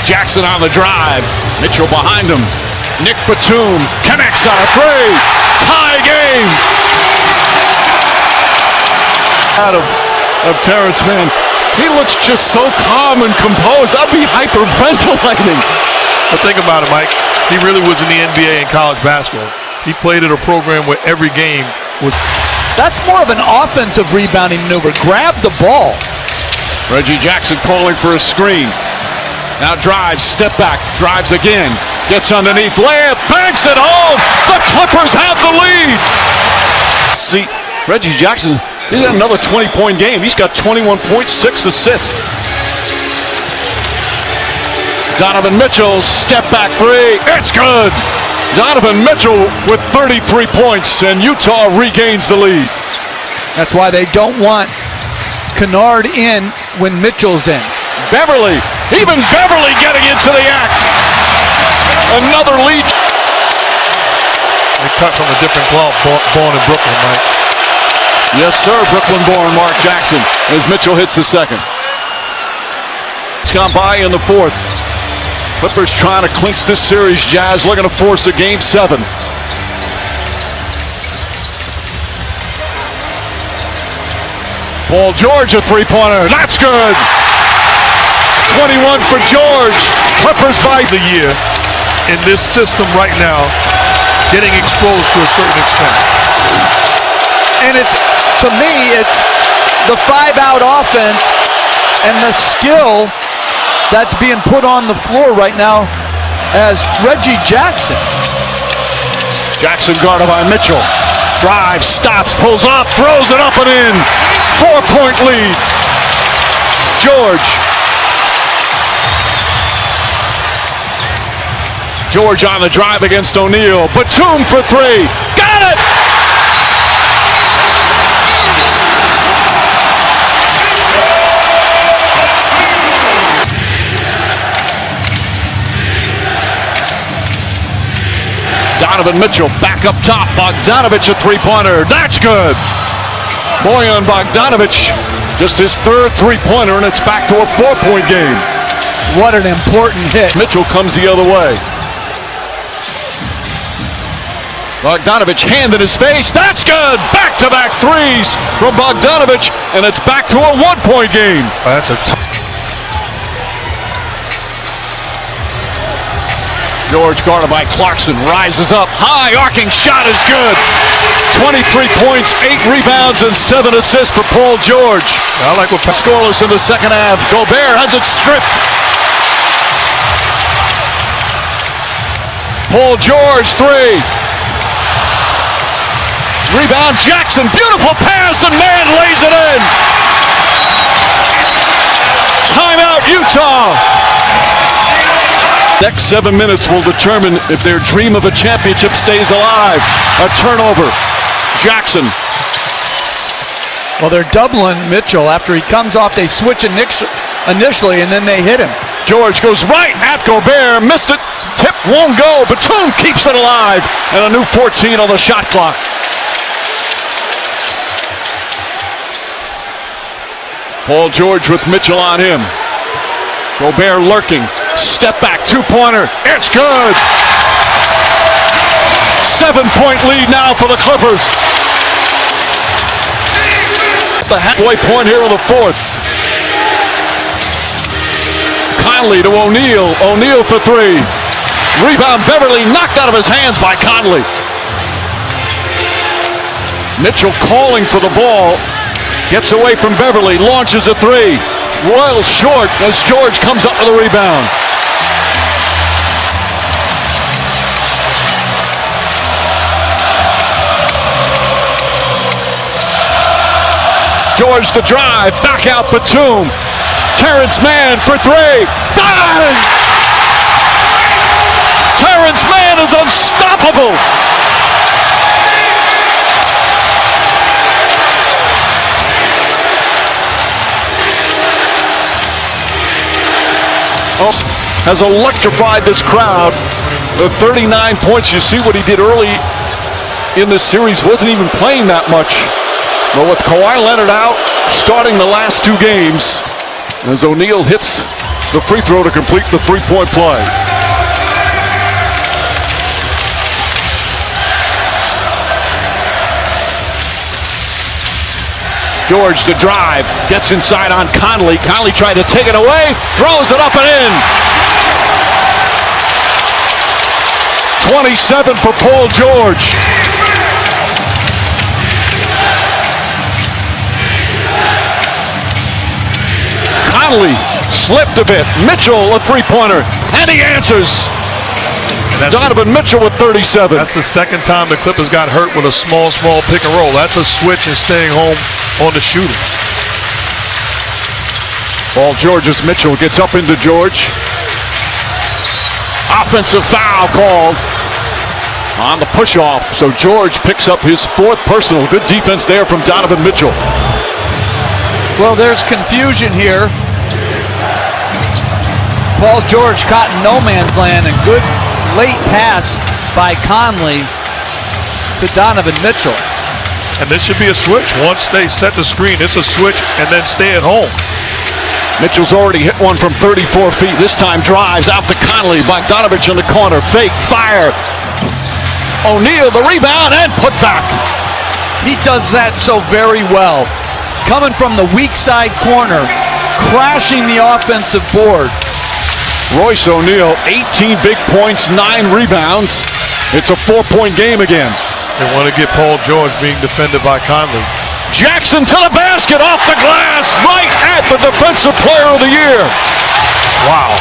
Jackson on the drive. Mitchell behind him. Nick Batum connects on a three. Tie game. Out of Terrence Mann. He looks just so calm and composed. I'd be hyperventilating. But think about it, Mike. He really was in the NBA and college basketball. He played at a program where every game was. That's more of an offensive rebounding maneuver. Grab the ball. Reggie Jackson calling for a screen. Now drives, step back, drives again. Gets underneath, layup, banks it home. The Clippers have the lead. See, Reggie Jackson, he's got another 20-point game. He's got 21.6 assists. Donovan Mitchell, step back three. It's good. Donovan Mitchell with 33 points, and Utah regains the lead. That's why they don't want Kennard in when Mitchell's in. Beverly, even Beverly getting into the act. Another lead. They cut from a different cloth, born in Brooklyn, Mike. Yes, sir, Brooklyn-born Mark Jackson as Mitchell hits the second. It's gone by in the fourth. Clippers trying to clinch this series. Jazz looking to force a game 7. Paul George, a three-pointer. That's good. 21 for George. Clippers by the year in this system right now, getting exposed to a certain extent. And it's, to me, it's the 5-out offense and the skill that's being put on the floor right now as Reggie Jackson. Jackson guarded by Mitchell. Drives, stops, pulls up, throws it up and in. 4-point lead. George on the drive against O'Neal. Batum for three. Got it! Donovan Mitchell back up top. Bogdanovich a three-pointer. That's good. Bojan Bogdanovich, just his third three-pointer, and it's back to a 4-point game. What an important hit. Mitchell comes the other way. Bogdanovich, hand in his face. That's good. Back-to-back threes from Bogdanovich, and it's back to a 1-point game. That's a tough. George guarded by Clarkson, rises up high, arcing shot is good. 23 points, 8 rebounds, and 7 assists for Paul George. I like what scoreless in the second half. Gobert has it stripped. Paul George, three. Rebound, Jackson, beautiful pass, and Mann lays it in. Timeout, Utah. Next 7 minutes will determine if their dream of a championship stays alive. A turnover. Jackson. Well, they're doubling Mitchell. After he comes off, they switch initially, and then they hit him. George goes right at Gobert. Missed it. Tip won't go. Batum keeps it alive. And a new 14 on the shot clock. Paul George with Mitchell on him. Gobert lurking. Step back, two-pointer. It's good. 7-point lead now for the Clippers. The halfway point here in the fourth. Conley to O'Neal. O'Neal for three. Rebound, Beverly knocked out of his hands by Conley. Mitchell calling for the ball. Gets away from Beverly, launches a three. Well short as George comes up with a rebound. George to drive, back out Batum. Terrence Mann for three. Bang! Terrence Mann is unstoppable. Has electrified this crowd. The 39 points, you see what he did early in this series, wasn't even playing that much. But with Kawhi Leonard out, starting the last 2 games, as O'Neal hits the free throw to complete the three-point play. George to drive, gets inside on Conley. Conley tried to take it away, throws it up and in. 27 for Paul George. Conley slipped a bit. Mitchell a three-pointer, and he answers. Donovan Mitchell with 37. That's the second time the Clippers got hurt with a small pick and roll. That's a switch and staying home on the shooters. Paul George as Mitchell gets up into George. Offensive foul called on the push-off. So George picks up his fourth personal. Good defense there from Donovan Mitchell. Well, there's confusion here. Paul George caught in no man's land, and good late pass by Conley to Donovan Mitchell. And this should be a switch. Once they set the screen, it's a switch and then stay at home. Mitchell's already hit one from 34 feet. This time drives out to Conley. Bogdanovich in the corner. Fake, fire. O'Neal the rebound and put back. He does that so very well. Coming from the weak side corner, crashing the offensive board. Royce O'Neal, 18 big points, 9 rebounds. It's a 4-point game again. They want to get Paul George being defended by Conley. Jackson to the basket, off the glass, right at the Defensive Player of the Year. Wow.